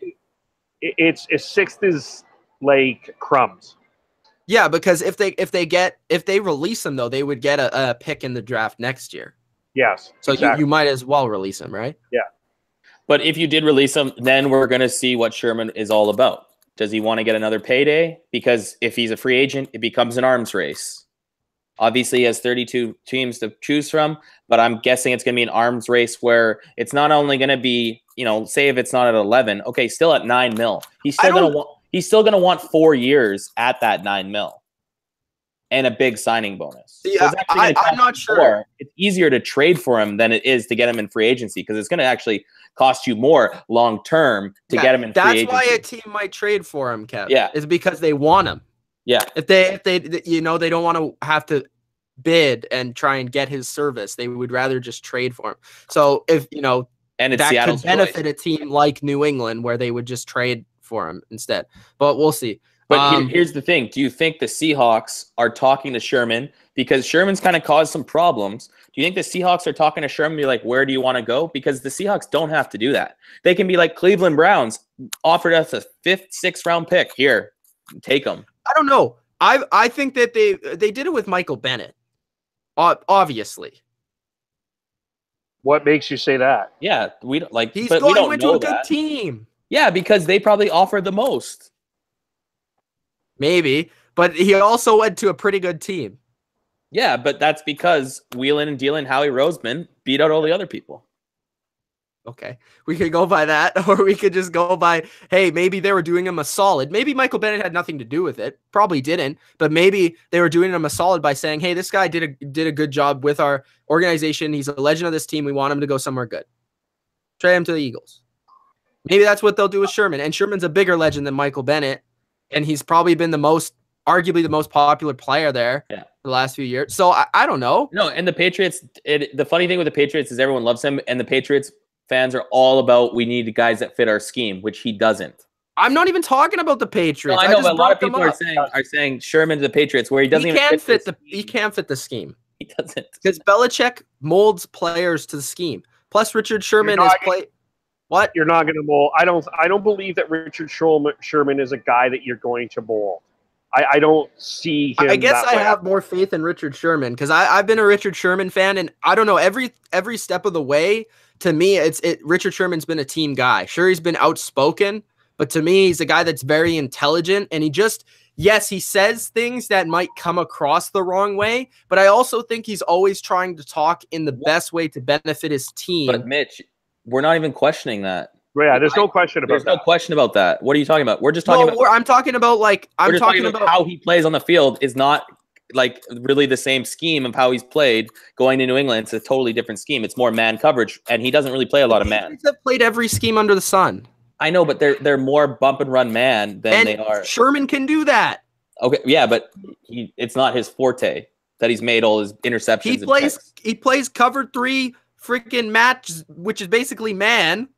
it's 6th is like crumbs. Yeah, because if they release him though, they would get a pick in the draft next year. Yes. So exactly. you might as well release him, right? Yeah. But if you did release him, then we're going to see what Sherman is all about. Does he want to get another payday? Because if he's a free agent, it becomes an arms race. Obviously, he has 32 teams to choose from, but I'm guessing it's going to be an arms race where it's not only going to be, say if it's not at 11, okay, still at $9 million. He's still going to want 4 years at that $9 million and a big signing bonus. Yeah, so I'm not sure. It's easier to trade for him than it is to get him in free agency because it's going to actually cost you more long term to get him in free agency. That's why a team might trade for him, Kev. Yeah, is because they want him. Yeah. If they they don't want to have to bid and try and get his service, they would rather just trade for him. So if and it's that Seattle's could benefit choice. a team like New England where they would just trade for him instead. But we'll see. But here's the thing. Do you think the Seahawks are talking to Sherman? Because Sherman's kind of caused some problems. Do you think the Seahawks are talking to Sherman and be like, where do you want to go? Because the Seahawks don't have to do that. They can be like Cleveland Browns offered us a 5th, 6th round pick. Here, take them. I don't know. I think that they did it with Michael Bennett. Obviously. What makes you say that? Yeah, we don't like. He's but we don't going know to a good that. team. Yeah, because they probably offered the most. Maybe, but he also went to a pretty good team. Yeah, but that's because wheeling and dealing Howie Roseman beat out all the other people. Okay, we could go by that, or we could just go by, hey, maybe they were doing him a solid. Maybe Michael Bennett had nothing to do with it. Probably didn't, but maybe they were doing him a solid by saying, hey, this guy did a good job with our organization. He's a legend of this team. We want him to go somewhere good. Trade him to the Eagles. Maybe that's what they'll do with Sherman. And Sherman's a bigger legend than Michael Bennett, and he's probably been arguably the most popular player there for the last few years. So I don't know. No, and the Patriots, the funny thing with the Patriots is everyone loves him, and the Patriots fans are all about we need guys that fit our scheme, which he doesn't. I'm not even talking about the Patriots. No, I know, but a lot of people are saying Sherman to the Patriots, where he doesn't even fit he can't fit the scheme. He doesn't, because Belichick molds players to the scheme. Plus, Richard Sherman is play. What? You're not going to mold. I don't believe that Richard Sherman is a guy that you're going to mold. I don't see him. I guess I have more faith in Richard Sherman because I've been a Richard Sherman fan, and I don't know, every step of the way. To me, Richard Sherman's been a team guy. Sure, he's been outspoken, but to me, he's a guy that's very intelligent, and he says things that might come across the wrong way, but I also think he's always trying to talk in the best way to benefit his team. But Mitch, we're not even questioning that. Yeah, there's no question about that. There's no question about that. What are you talking about? We're just talking about. I'm talking about how he plays on the field is not like really the same scheme of how he's played going to New England. It's a totally different scheme. It's more man coverage, and he doesn't really play a lot of man. He's played every scheme under the sun. I know, but they're more bump and run man than they are. Sherman can do that. Okay, yeah, but it's not his forte that he's made all his interceptions. He plays cover 3 freaking match, which is basically man.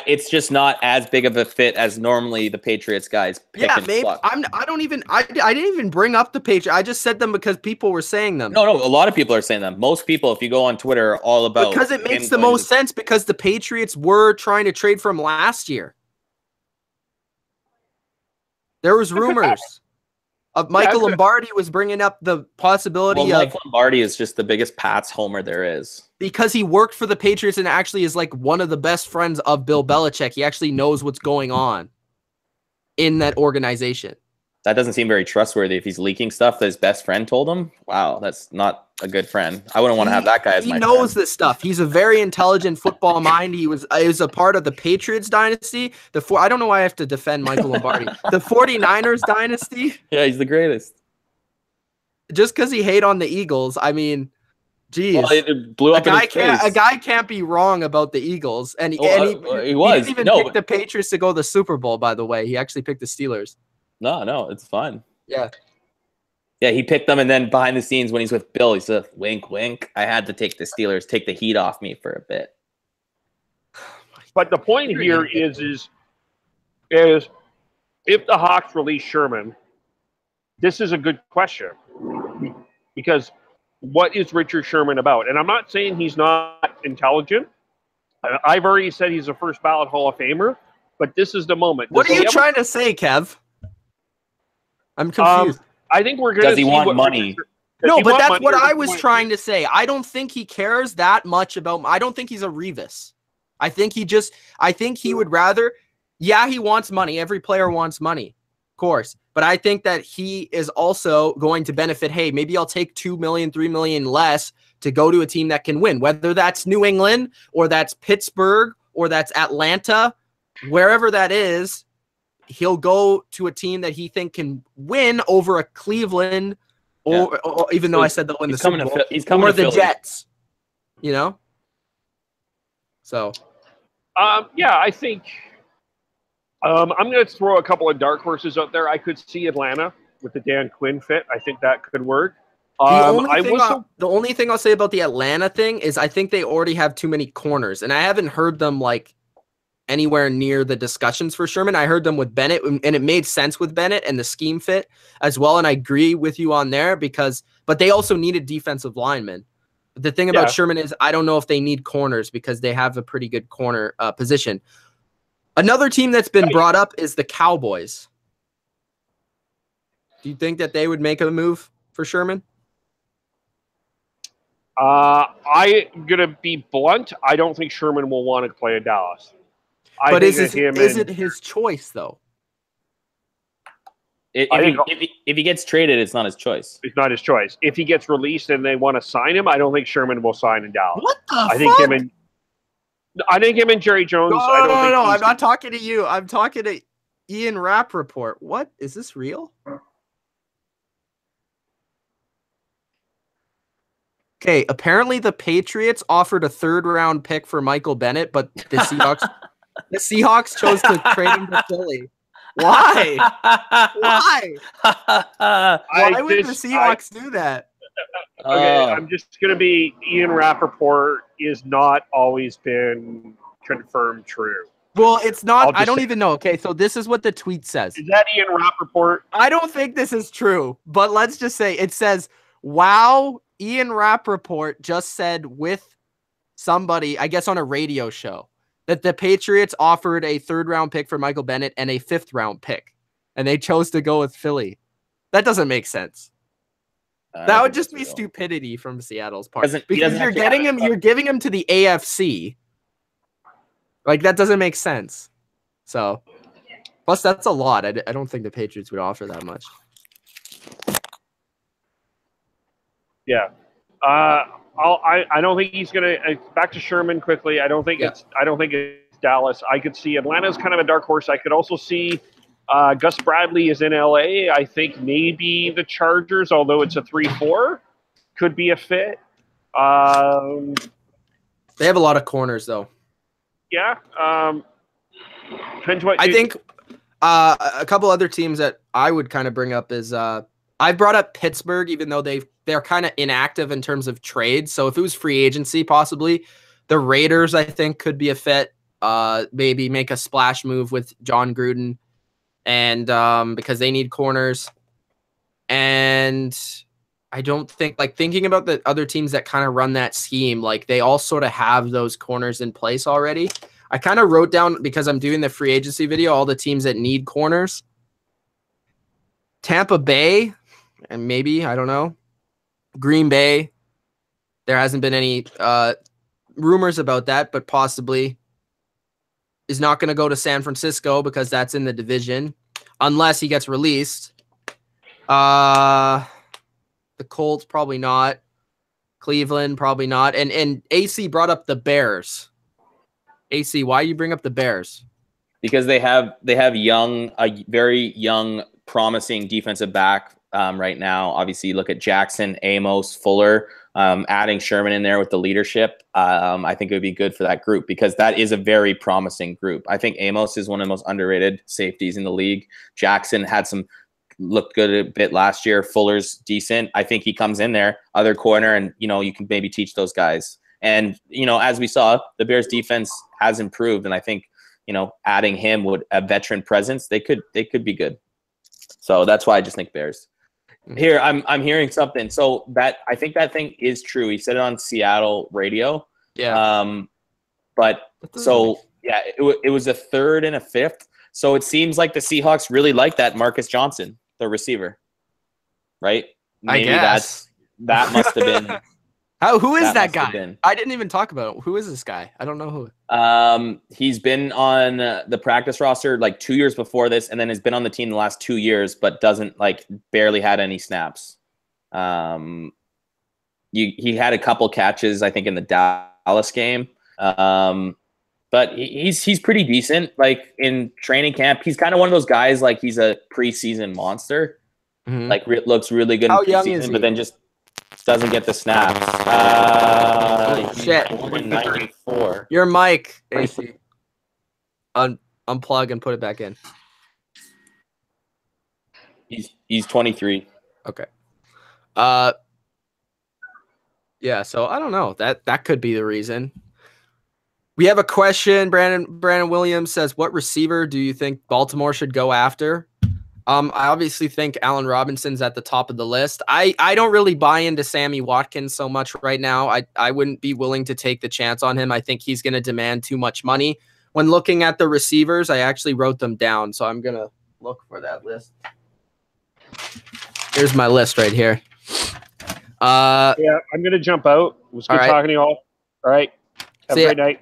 It's just not as big of a fit as normally the Patriots guys pick and maybe. pluck. I didn't even bring up the Patriots. I just said them because people were saying them. No, a lot of people are saying them. Most people, if you go on Twitter, are all about because it makes the most sense because the Patriots were trying to trade for him last year. There was rumors of Michael Lombardi was bringing up the possibility of Michael Lombardi is just the biggest Pats homer there is. Because he worked for the Patriots and actually is like one of the best friends of Bill Belichick. He actually knows what's going on in that organization. That doesn't seem very trustworthy if he's leaking stuff that his best friend told him. Wow, that's not a good friend. I wouldn't want to have that guy as my friend. He knows this stuff. He's a very intelligent football mind. He was a part of the Patriots dynasty. I don't know why I have to defend Michael Lombardi. The 49ers dynasty. Yeah, he's the greatest. Just because he hate on the Eagles, I mean, geez. Well, it blew up a guy can't be wrong about the Eagles. And he didn't even pick the Patriots to go to the Super Bowl, by the way. He actually picked the Steelers. No, it's fine. Yeah. Yeah, he picked them, and then behind the scenes when he's with Bill, he said, wink, wink. I had to take the Steelers, take the heat off me for a bit. But the point here is if the Hawks release Sherman, this is a good question. Because what is Richard Sherman about? And I'm not saying he's not intelligent. I've already said he's a first ballot Hall of Famer, but this is the moment. What are you trying to say, Kev? I'm confused. I think we're going to see. Does he want money? No, but that's what I was trying to say. I don't think he cares that much about. I don't think he's a Revis. I think he would rather. Yeah, he wants money. Every player wants money, of course. But I think that he is also going to benefit. Hey, maybe I'll take $2 million, $3 million less to go to a team that can win, whether that's New England or that's Pittsburgh or that's Atlanta, wherever that is. He'll go to a team that he think can win over a Cleveland, or even though I said they'll win the Super Bowl, he's coming or to the Philly. Jets. You know. So. Yeah, I think. I'm going to throw a couple of dark horses out there. I could see Atlanta with the Dan Quinn fit. I think that could work. The only thing I'll say about the Atlanta thing is I think they already have too many corners, and I haven't heard them like anywhere near the discussions for Sherman. I heard them with Bennett, and it made sense with Bennett and the scheme fit as well. And I agree with you on there but they also needed defensive linemen. The thing about Sherman is I don't know if they need corners because they have a pretty good corner position. Another team that's been brought up is the Cowboys. Do you think that they would make a move for Sherman? I'm going to be blunt. I don't think Sherman will want to play in Dallas. But is it his choice, though? If he gets traded, it's not his choice. It's not his choice. If he gets released and they want to sign him, I don't think Sherman will sign in Dallas. What the fuck? I think him and Jerry Jones. No, I'm not talking to you. I'm talking to Ian Rappaport. What? Is this real? Okay, apparently the Patriots offered a third-round pick for Michael Bennett, but the Seahawks chose to trade him to Philly. Why? Why? Why would the Seahawks do that? Okay, I'm just going to be Ian Rappaport is not always been confirmed true. Well, it's not. I don't even know. Okay, so this is what the tweet says. Is that Ian Rappaport? I don't think this is true, but let's just say it says, wow, Ian Rappaport just said with somebody, I guess on a radio show, that the Patriots offered a third-round pick for Michael Bennett and a fifth-round pick, and they chose to go with Philly. That doesn't make sense. That would just be stupidity from Seattle's part. Because you're giving him to the AFC. Like, that doesn't make sense. So, plus that's a lot. I don't think the Patriots would offer that much. Yeah. I don't think he's gonna back to Sherman quickly. I don't think it's Dallas. I could see Atlanta's kind of a dark horse. I could also see Gus Bradley is in LA. I think maybe the Chargers, although it's a 3-4, could be a fit. They have a lot of corners though. Yeah. Depends what I think a couple other teams that I would kind of bring up is I brought up Pittsburgh, even though they're kind of inactive in terms of trades. So if it was free agency, possibly the Raiders, I think, could be a fit. Maybe make a splash move with John Gruden, and because they need corners. And I don't think, like, thinking about the other teams that kind of run that scheme, like they all sort of have those corners in place already. I kind of wrote down, because I'm doing the free agency video, all the teams that need corners. Tampa Bay, and maybe, I don't know. Green Bay. There hasn't been any rumors about that, but possibly is not going to go to San Francisco because that's in the division, unless he gets released. The Colts, probably not. Cleveland, probably not. And AC brought up the Bears. AC, why do you bring up the Bears? Because they have a very young, promising defensive back right now. Obviously, you look at Jackson, Amos, Fuller, adding Sherman in there with the leadership. I think it would be good for that group because that is a very promising group. I think Amos is one of the most underrated safeties in the league. Jackson had looked good a bit last year. Fuller's decent. I think he comes in there, other corner, and you can maybe teach those guys. And as we saw, the Bears defense has improved, and I think adding him would a veteran presence. They could be good. So that's why I just think Bears. Here, I'm hearing something. So that I think that thing is true. He said it on Seattle radio. Yeah. But so yeah, it was a third and a fifth. So it seems like the Seahawks really like that Marcus Johnson, the receiver, right? Maybe I guess. that must have been. Who is that guy? I didn't even talk about it. Who is this guy? I don't know who. He's been on the practice roster like 2 years before this, and then has been on the team the last 2 years, but doesn't barely had any snaps. He had a couple catches, I think, in the Dallas game. But he's pretty decent. Like in training camp, he's kind of one of those guys. Like he's a preseason monster. Mm-hmm. Looks really good in preseason, but then just doesn't get the snaps. Shit. 94. Your mic, AC. Unplug and put it back in. He's 23. Okay. Yeah, so I don't know. That could be the reason. We have a question. Brandon Williams says, what receiver do you think Baltimore should go after? I obviously think Allen Robinson's at the top of the list. I don't really buy into Sammy Watkins so much right now. I wouldn't be willing to take the chance on him. I think he's going to demand too much money. When looking at the receivers, I actually wrote them down, so I'm going to look for that list. Here's my list right here. Yeah, I'm going to jump out. It was good talking to you all. All right. Have a great night.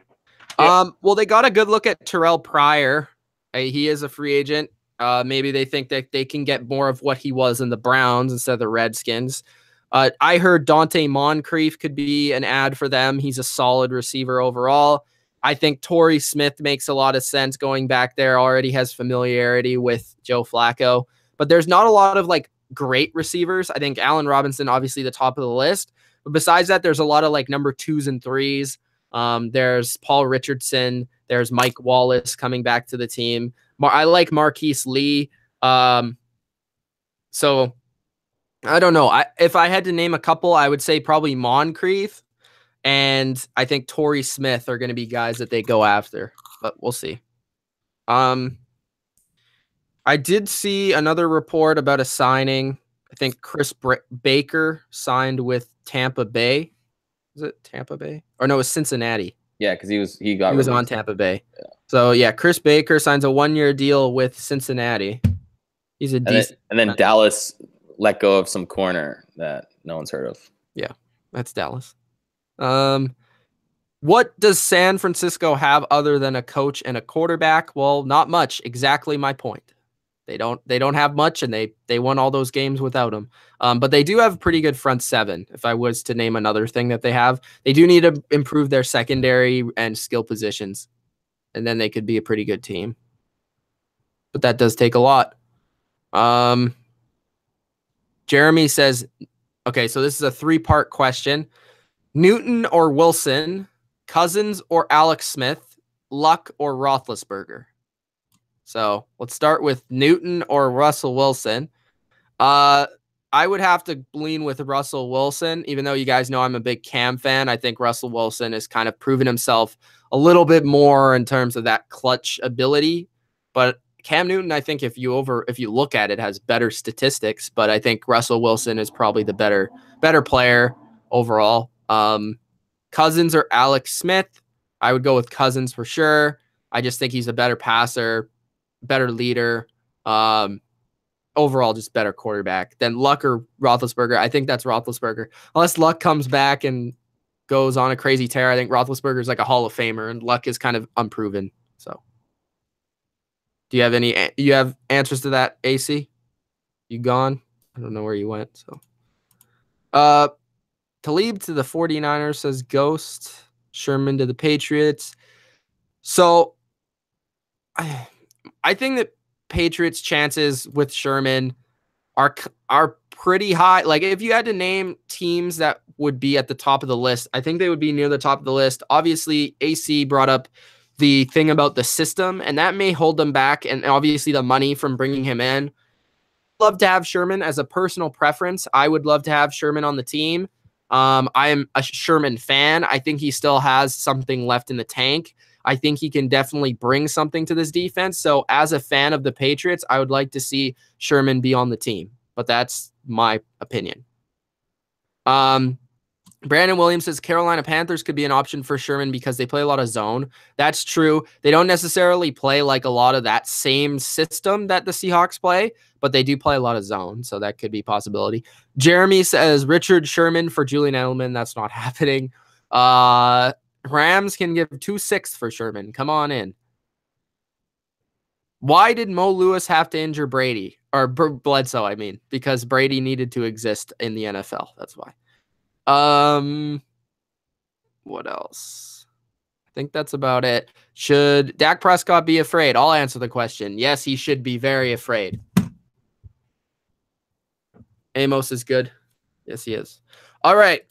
Yeah. Well, they got a good look at Terrell Pryor. He is a free agent. Maybe they think that they can get more of what he was in the Browns instead of the Redskins. I heard Dante Moncrief could be an ad for them. He's a solid receiver overall. I think Torrey Smith makes a lot of sense going back there. Already has familiarity with Joe Flacco. But there's not a lot of great receivers. I think Allen Robinson, obviously the top of the list. But besides that, there's a lot of number 2s and 3s. There's Paul Richardson. There's Mike Wallace coming back to the team. I like Marquise Lee. So I don't know. If I had to name a couple, I would say probably Moncrief, and I think Torrey Smith are going to be guys that they go after, but we'll see. I did see another report about a signing. I think Chris Baker signed with Tampa Bay. Is it Tampa Bay? Or no, it was Cincinnati. Yeah, because he was on Tampa Bay. Yeah. So yeah, Chris Baker signs a 1-year deal with Cincinnati. He's a decent. And then Dallas let go of some corner that no one's heard of. Yeah, that's Dallas. What does San Francisco have other than a coach and a quarterback? Well, not much. Exactly my point. They don't have much, and they won all those games without him. But they do have a pretty good front seven. If I was to name another thing that they have, they do need to improve their secondary and skill positions, and then they could be a pretty good team. But that does take a lot. Jeremy says, okay, so this is a 3-part question. Newton or Wilson, Cousins or Alex Smith, Luck or Roethlisberger? So let's start with Newton or Russell Wilson. I would have to lean with Russell Wilson, even though you guys know I'm a big Cam fan. I think Russell Wilson has kind of proven himself a little bit more in terms of that clutch ability. But Cam Newton, I think if you look at it, has better statistics. But I think Russell Wilson is probably the better player overall. Cousins or Alex Smith, I would go with Cousins for sure. I just think he's a better passer, better leader, overall just better quarterback than Luck or Roethlisberger. I think that's Roethlisberger. Unless Luck comes back and goes on a crazy tear, I think Roethlisberger is like a Hall of Famer, and Luck is kind of unproven. So, do you have answers to that, AC? You gone? I don't know where you went. So, Talib to the 49ers says Ghost. Sherman to the Patriots. So, I think that Patriots' chances with Sherman are pretty high. Like, if you had to name teams that would be at the top of the list, I think they would be near the top of the list. Obviously, AC brought up the thing about the system, and that may hold them back, and obviously the money from bringing him in. Love to have Sherman as a personal preference. I would love to have Sherman on the team. I am a Sherman fan. I think he still has something left in the tank. I think he can definitely bring something to this defense. So as a fan of the Patriots, I would like to see Sherman be on the team. but that's my opinion. Brandon Williams says Carolina Panthers could be an option for Sherman because they play a lot of zone. That's true. They don't necessarily play like a lot of that same system that the Seahawks play, but they do play a lot of zone, so that could be a possibility. Jeremy says Richard Sherman for Julian Edelman. That's not happening. Rams can give 2-6 for Sherman. Come on in. Why did Mo Lewis have to injure Brady? Or Bledsoe, I mean, because Brady needed to exist in the NFL. That's why. What else? I think that's about it. Should Dak Prescott be afraid? I'll answer the question. Yes, he should be very afraid. Amos is good. Yes, he is. All right.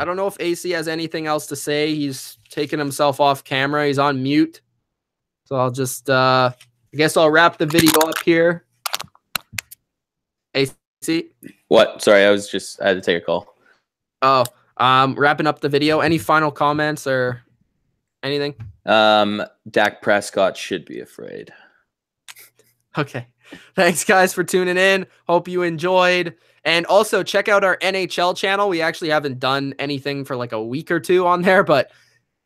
I don't know if AC has anything else to say. He's taken himself off camera. He's on mute. So I'll just, I guess I'll wrap the video up here. AC? What? Sorry, I had to take a call. Oh, wrapping up the video. Any final comments or anything? Dak Prescott should be afraid. Okay. Thanks, guys, for tuning in. Hope you enjoyed. And also check out our NHL channel. We actually haven't done anything for like a week or two on there, but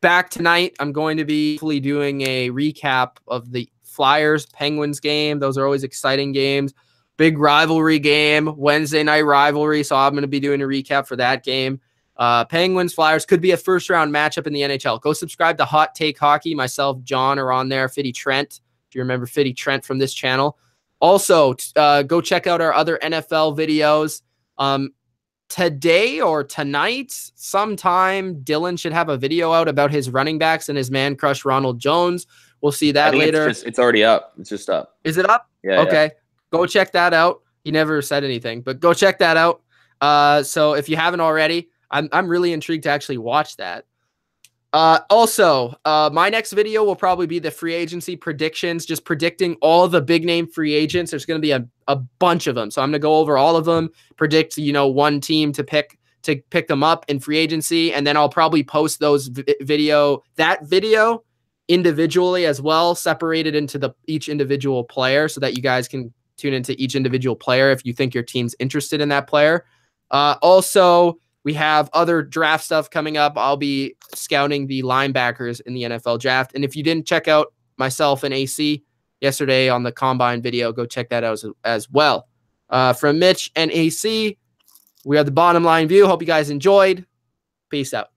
back tonight, I'm going to be doing a recap of the Flyers-Penguins game. Those are always exciting games. Big rivalry game, Wednesday night rivalry. So I'm going to be doing a recap for that game. Penguins, Flyers could be a first-round matchup in the NHL. Go subscribe to Hot Take Hockey. Myself, John are on there. Fitty Trent, if you remember Fitty Trent from this channel. Also, go check out our other NFL videos. Today or tonight, sometime, Dylan should have a video out about his running backs and his man crush Ronald Jones. We'll see that later. It's already up. It's just up. Is it up? Yeah. Okay. Yeah. Go check that out. He never said anything, but go check that out. So if you haven't already, I'm really intrigued to actually watch that. Also, my next video will probably be the free agency predictions, just predicting all the big name free agents. There's going to be a bunch of them. So I'm going to go over all of them, predict, one team to pick them up in free agency. And then I'll probably post those video individually as well, separated into each individual player so that you guys can tune into each individual player if you think your team's interested in that player. Also, we have other draft stuff coming up. I'll be scouting the linebackers in the NFL draft. And if you didn't check out myself and AC yesterday on the Combine video, go check that out as well. From Mitch and AC, we are the Bottom Line View. Hope you guys enjoyed. Peace out.